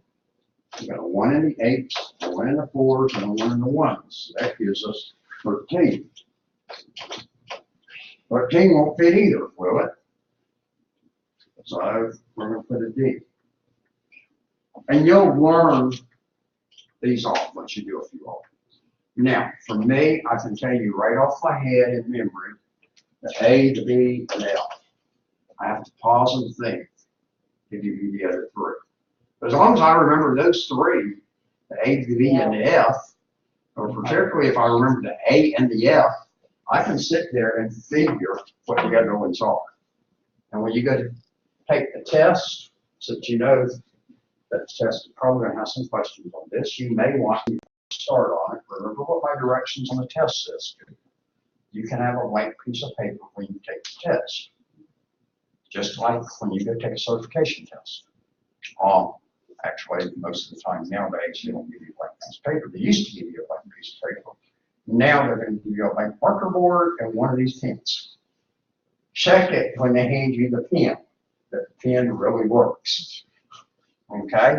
we've got a 1 in the 8s, a 1 in the 4s, and a 1 in the 1s. So that gives us 13. 13 won't fit either, will it? So we're going to put a D. And you'll learn these off once you do a few of them. Now, for me, I can tell you right off my head in memory, the A, the B, and the F. I have to pause and think to give you the other three. But as long as I remember those three, the A, the B, and the F, or particularly if I remember the A and the F, I can sit there and figure what the other ones are. And when you go to take the test, since you know that the test is probably going to have some questions on this, you may want to start on it. Remember what my directions on the test says. You can have a white piece of paper when you take the test, just like when you go take a certification test. Actually, most of the time nowadays, they don't give you a white piece of paper. They used to give you a white piece of paper. Now they're going to give you a white marker board and one of these pens. Check it when they hand you the pen, that the pen really works. Okay?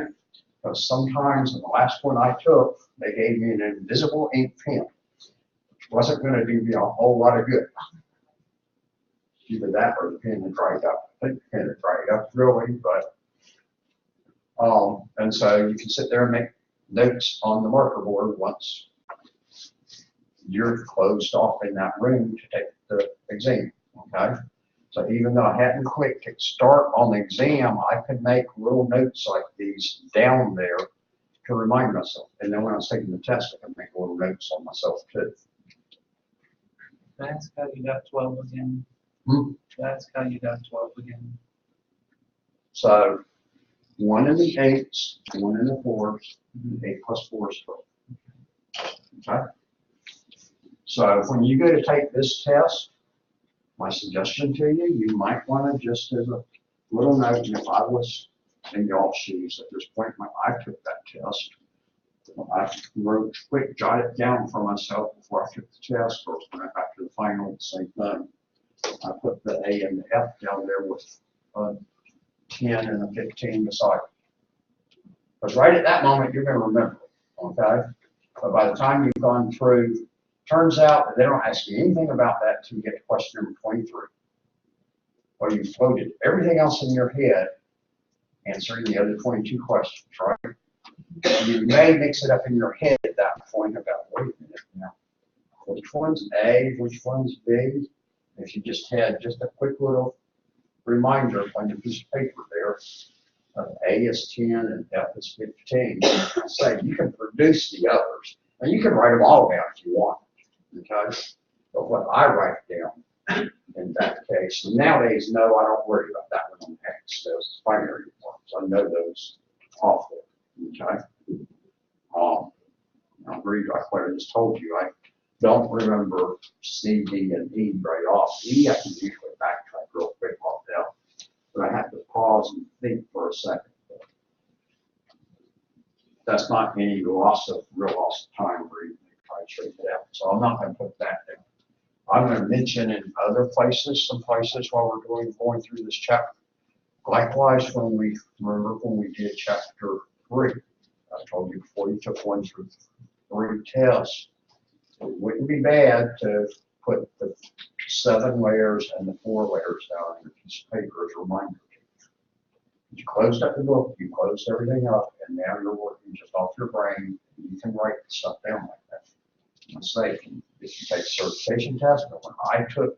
Because sometimes in the last one I took, they gave me an invisible ink pen, which wasn't going to do me a whole lot of good. Either that or the pen had dried up. I think the pen had dried up really, but and so you can sit there and make notes on the marker board once you're closed off in that room to take the exam, okay? So even though I hadn't clicked to start on the exam, I could make little notes like these down there to remind myself. And then when I was taking the test, I could make little notes on myself too. That's how you got 12 again. That's how you got 12 again. So 1 in the 8s, 1 in the 4s, 8 plus 4 is 12. Okay? So when you go to take this test, my suggestion to you, you might want to just as a little note, and if I was in y'all's shoes at this point when I took that test, I wrote quick, jot it down for myself before I took the test, or when I got to the final, the same thing. I put the A and the F down there with a 10 and a 15 beside it. Because right at that moment, you're going to remember it, okay? But by the time you've gone through, turns out that they don't ask you anything about that until you get to question number 23. Well, you floated everything else in your head, answering the other 22 questions, right? You may mix it up in your head at that point about, wait a minute, now, which one's A, which one's B? If you just had just a quick little reminder on your piece of paper there, A is 10 and F is 15. Say you can produce the others. And you can write them all down if you want, okay? But what I write down in that case, and nowadays, no, I don't worry about that one on hex. Those binary forms, I know those off there, okay? I'll read like what I just told you. I don't remember C, D, and E right off. E, I can usually backtrack real quick off that, but I have to pause and think for a second. that's not any real loss of time or anything, try to straighten it out. So I'm not gonna put that down. I'm gonna mention in other places, some places while we're going through this chapter. Likewise, when we did chapter 3, I told you before you took 1 through 3 tests, it wouldn't be bad to put the 7 layers and the 4 layers down on a piece of paper as a reminder. You closed up the book, you closed everything up, and now you're working just off your brain. You can write stuff down like that. Let's say, if you take a certification test, but when I took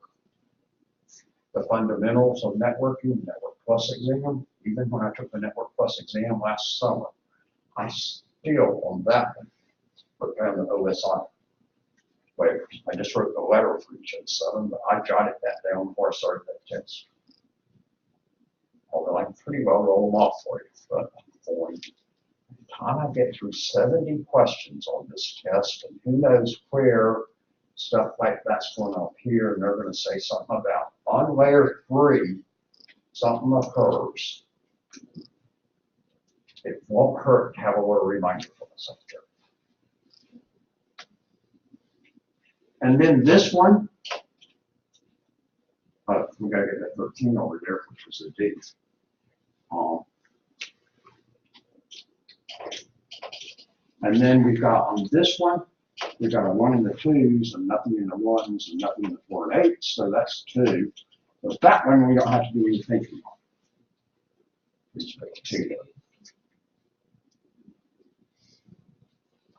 the fundamentals of networking, Network Plus exam, even when I took the Network Plus exam last summer, I still, on that one, put down the OSI waivers. I just wrote the letter for each of the 7, but I jotted that down before I started that test. Although I can pretty well roll them off for you, but by the time I get through 70 questions on this test, and who knows where stuff like that's going to appear, and they're going to say something about on layer 3, something occurs. It won't hurt to have a little reminder for myself there. And then this one, we got to get that 13 over there, which was a D. And then we've got on this one, we've got a 1 in the 2s and nothing in the 1s and nothing in the 4 and 8s, so that's 2. But that one we don't have to do any thinking on. We just make 2 there.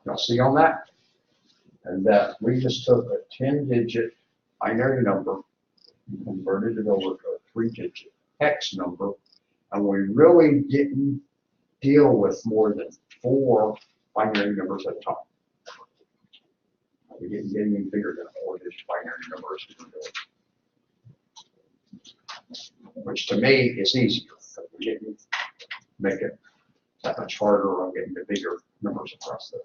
Y'all see on that? And that we just took a 10-digit binary number and converted it over to a 3-digit hex number, and we really didn't deal with more than 4 binary numbers at a time. We didn't get any bigger than a 4-digit binary number as we were doing, which to me is easier. But we didn't make it that much harder on getting the bigger numbers across there.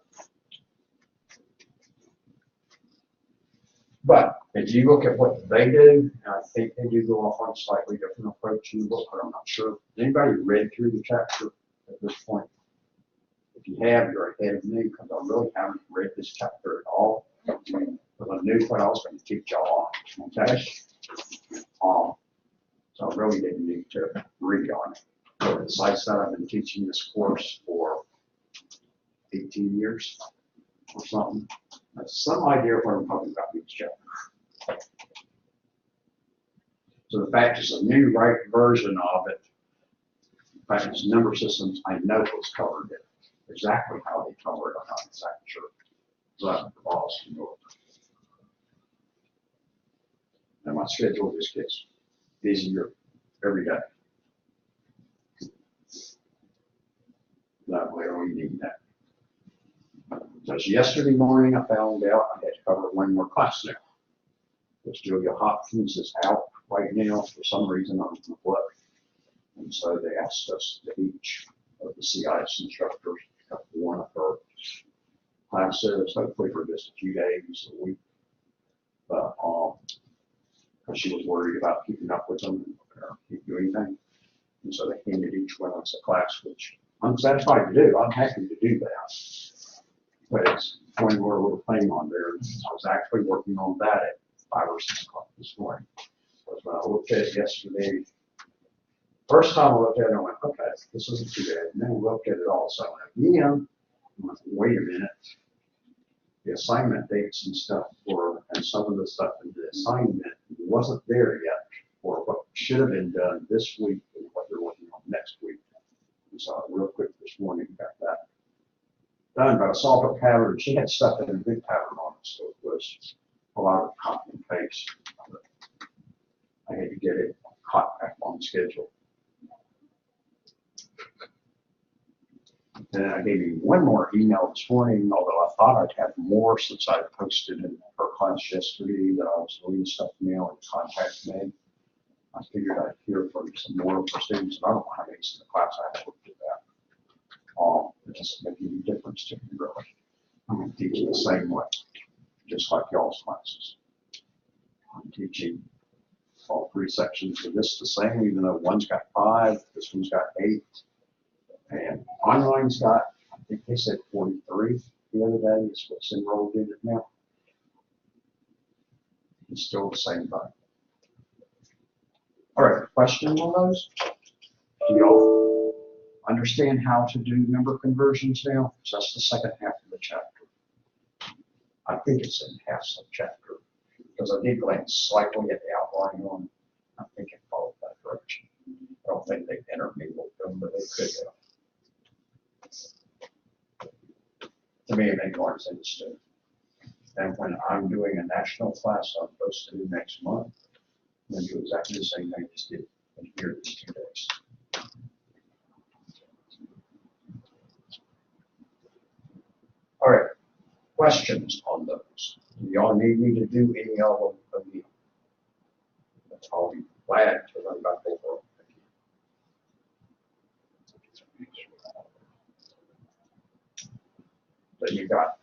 But if you look at what they do, and I think they do go off on a slightly different approach in the book, but I'm not sure. Anybody read through the chapter at this point? If you have, you're ahead of me, because I really haven't read this chapter at all. Because I knew what I was going to teach y'all on, okay? So I really didn't need to read on it. But besides that, I've been teaching this course for 18 years or something. That's some idea of what I'm talking about each chapter. So the fact it's a new right version of it, the fact it's number systems, I know what's covered it. Exactly how they cover it, I'm not exactly sure. But the boss can know it. And my schedule just gets busier every day. That way I only need that. Because yesterday morning I found out I had to cover 1 more class now. Because Julia Hopkins is out right now for some reason on the book. And so they asked us to each of the CIST instructors to cover 1 of her classes, hopefully for just a few days a week. But because she was worried about keeping up with them and keep doing anything. And so they handed each one of us a class, which I'm satisfied to do. I'm happy to do that. But it's when we're a little thing on there. I was actually working on that at 5 or 6 o'clock this morning. Because when I looked at it yesterday, first time I looked at it, I went, okay, this isn't too bad. And then I looked at it all, so I went, yeah. I went, wait a minute. The assignment dates and stuff were, and some of the stuff in the assignment wasn't there yet for what should have been done this week and what they're working on next week. And so real quick this morning, got that done, but I saw her pattern. She had stuff in a big pattern on it, so it was a lot of copy and paste. I had to get it caught back on schedule. And I gave you 1 more email this morning, although I thought I'd have more since I posted in her class yesterday that I was doing stuff now and contact me. I figured I'd hear from some more of the students, and I don't know how many in the class I have looked at that. It doesn't make any difference to me, really. I'm going to teach it the same way, just like y'all's classes. I'm teaching all 3 sections of this the same, even though one's got 5, this one's got 8, and online's got think they said 43 the other day is what's enrolled in it now. It's still the same thing. All right, questions on those? Do y'all understand how to do member conversions now? So that's the second half of the chapter. I think it's in half of the chapter, because I did glance slightly at the outline on, I think it followed that direction. I don't think they intermingled them, but they could have. To me, it made more sense to. And when I'm doing a national class I'm supposed to do next month, I'm going to do exactly the same thing I just did in here these 2 days. All right, questions on those? Do y'all need me to do any of them again? I'll be glad to run back over them again. But you got,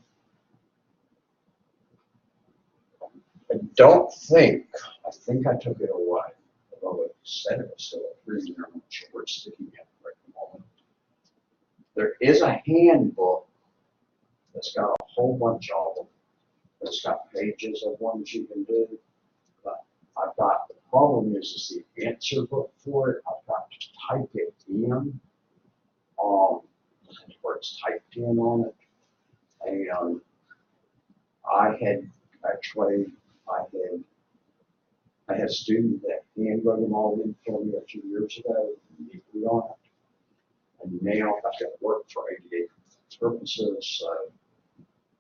I think I took it away. Although it said it was still a 3 year, I'm not sure where it's sticking at right at the moment. There is a handbook that's got a whole bunch of them. It's got pages of ones you can do. But I've got, the problem is the answer book for it. I've got to type it in, where it's typed in on it. And I had a student that handwrote them all in for me a few years ago, neatly on it. And now I've got to work for ADA purposes, so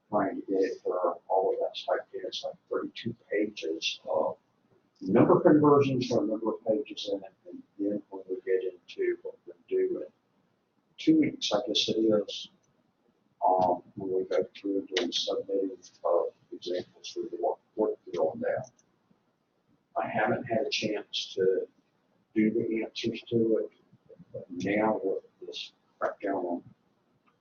trying to get it for all of that typed in. It's like 32 pages of number conversions for a number of pages in it. And then when we get into what we're doing, 2 weeks, I guess it is, when we go through doing submitting examples through the work on that. I haven't had a chance to do the answers to it, but now with this crackdown on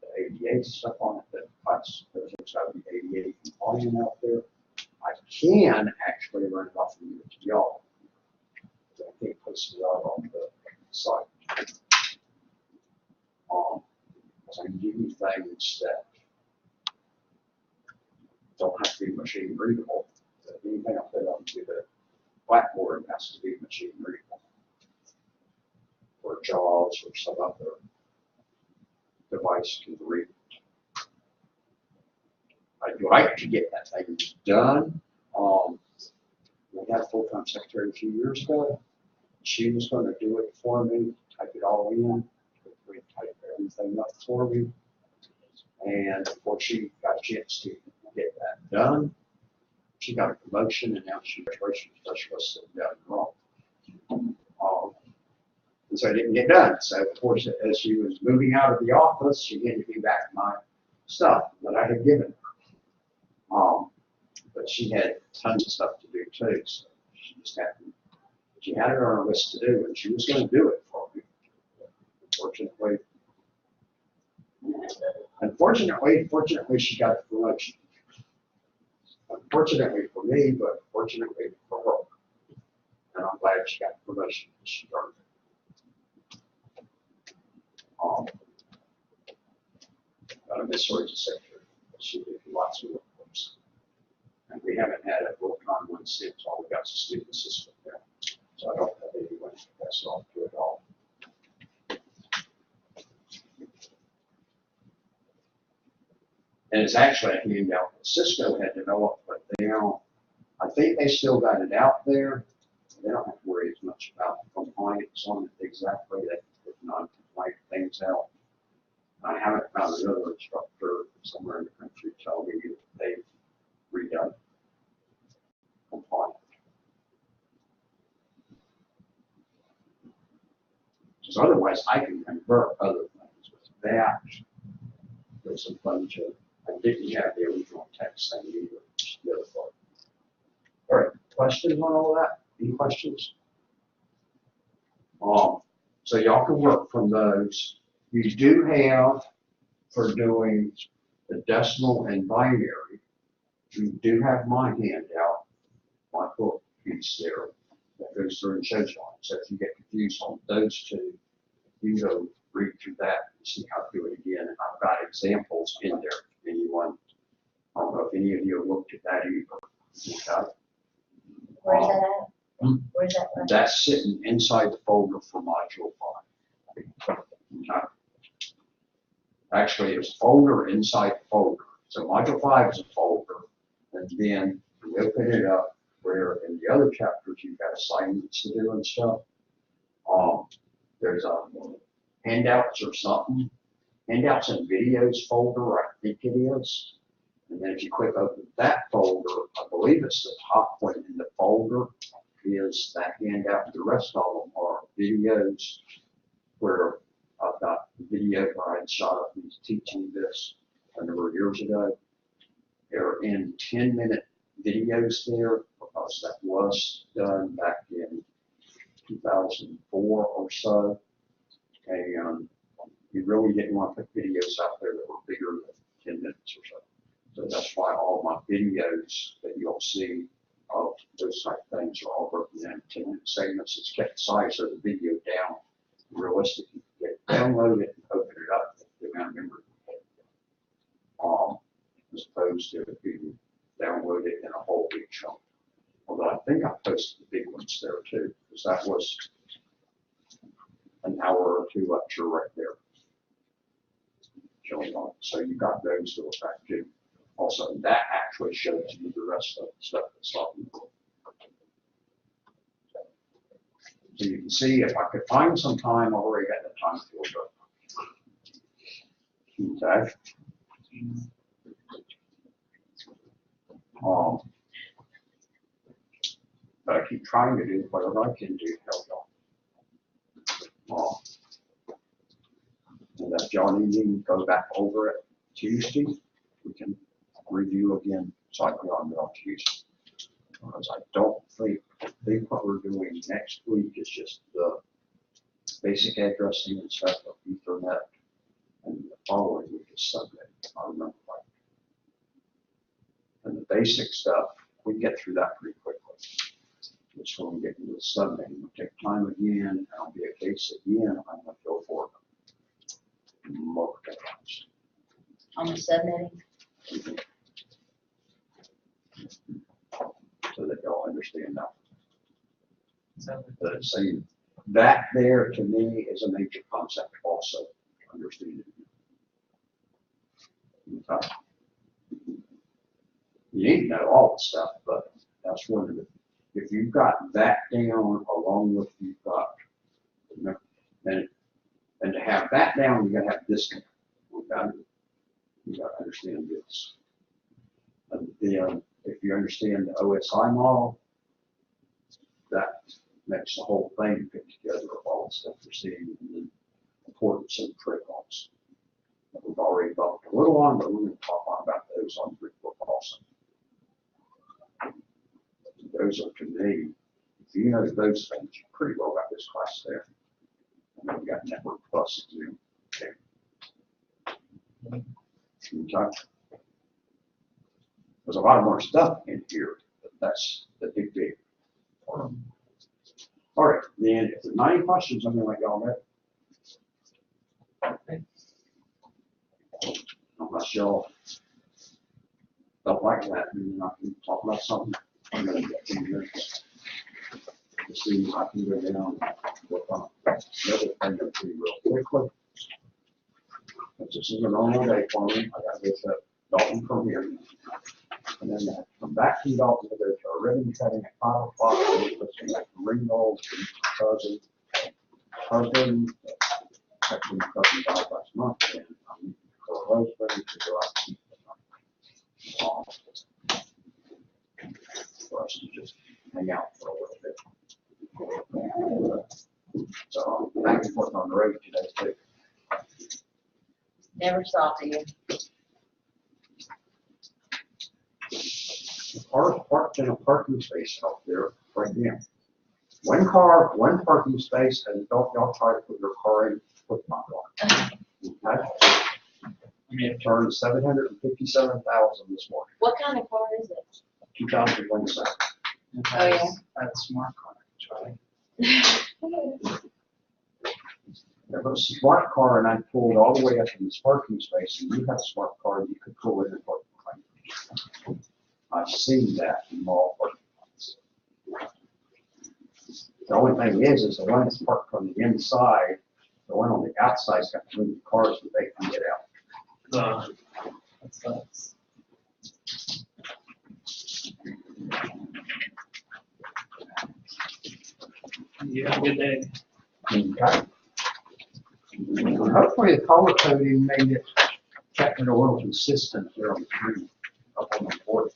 the ADA stuff on it, that there's got to be ADA compliant out there, I can actually run it off and give it to y'all. I can't post it out on the site. I can give you things that don't have to be machine readable. But anything I put onto the blackboard has to be machine readable. Or JAWS or some other device can read it. I'd like to get that thing done. We had a full-time secretary a few years ago. She was going to do it for me, type it all in, type everything up for me. And before she got a chance to get that done, she got a promotion, and now she's a registration specialist and done wrong. And so it didn't get done. So of course, as she was moving out of the office, she handed me back my stuff that I had given her. But she had tons of stuff to do too, so she just had it on her list to do, and she was going to do it for me. Unfortunately, she got the promotion. Unfortunately for me, but fortunately for her. And I'm glad she got the promotion that she earned. I miss her as a secretary. She did lots of work for us. And we haven't had a full-time one since. All we got is a student assistant there. So I don't have anyone to pass it on to at all. And it's actually a handout that Cisco had developed, but now I think they still got it out there. They don't have to worry as much about compliance on it exactly. They put non-compliant things out. I haven't found another instructor somewhere in the country tell me that they've redone compliant. Because otherwise, I can convert other things. With that, there's a bunch of, I didn't have the original text thing either, just the other part. All right, questions on all that? Any questions? So y'all can work from those. You do have, for doing the decimal and binary, you do have my handout, my book piece there that goes through and shows you on it. So if you get confused on those two, you go read through that see how to do it again. And I've got examples in there. Anyone, I don't know if any of you have looked at that either. Okay. Where's that at? Where's that at? That's sitting inside the folder for module 5. Okay. Actually, it's a folder inside the folder. So module 5 is a folder, and then you open it up where in the other chapters you've got assignments to do and stuff. There's a handouts or something. Handouts and videos folder, I think it is. And then if you click open that folder, I believe it's the top one in the folder is that handout. The rest of them are videos where I've got the video where I had shot up me teaching this a number of years ago. They're in 10-minute videos there because that was done back in 2004 or so. And you really didn't want to put videos out there that were bigger than 10 minutes or so. So that's why all my videos that you'll see of those type of things are all broken down into 10-minute segments. It's kept the size of the video down realistically. Download it and open it up the amount of memory as opposed to being download it in a whole big chunk. Although I think I posted the big ones there too, because that was an hour or two lecture right there. Showing on. So you got those to look back to. Also, that actually shows you the rest of the stuff that's on the book. So you can see if I could find some time, I've already got the time filled up. Okay. But I keep trying to do whatever I can do to help y'all. And if y'all need me to go back over it Tuesday, we can review again cycling on it on Tuesday. Because I don't think what we're doing next week is just the basic addressing and stuff of Ethernet, and the following week is subnet, if I remember right. And the basic stuff, we get through that pretty quickly. It's when we get into the subnet, it'll take time again, and it'll be a case again, I'm gonna go for it multiple times. On the subnetting? So that y'all understand that. So But saying that there to me is a major concept also, understanding. Okay. You need to know all the stuff, but that's one of the, if you've got that down along with you've got, and to have that down, you gotta have this down. Okay? You gotta understand this. And then if you understand the OSI model, that makes the whole thing fit together of all the stuff you're seeing and the importance of trade-offs. We've already talked a little on, but we're going to talk on about those on the book also. Those are to me, if you know those things, you pretty well got this class there. And then we got Network Plus again. Okay. There's a lot more stuff in here, but that's the big. All right, then if there's 90 questions, I'm gonna let y'all know. Unless y'all don't like that, and I can talk about something. I'm gonna get in here to see if I can go down and work on the other thing or two real quickly. This is a normal day for me. I gotta go to Dalton from here. And then I come back to Dalton to go to a ribbon cutting at 5 o'clock. We're supposed to ring rolls to cousin, actually my cousin died last month, and I'm meeting her husband to go out to eat for us to just hang out for a little bit. So I'm back and forth on the road today too. Never saw you. Cars parked in a parking space out there right now. One car, one parking space, and don't y'all try to put your car in with my car. Okay? I mean, it turned 757,000 this morning. What kind of car is it? 2027. Oh, yeah. That's a smart car, Charlie. There was a smart car and I pulled all the way up in this parking space and you had a smart car, you could pull in and park behind. I've seen that in mall parking lots. The only thing is the one that's parked on the inside, the one on the outside's got to move the cars so they can get out. That sucks. You have a good day. Okay. Hopefully the color coding made it kept it a little consistent here on the screen, up on the board.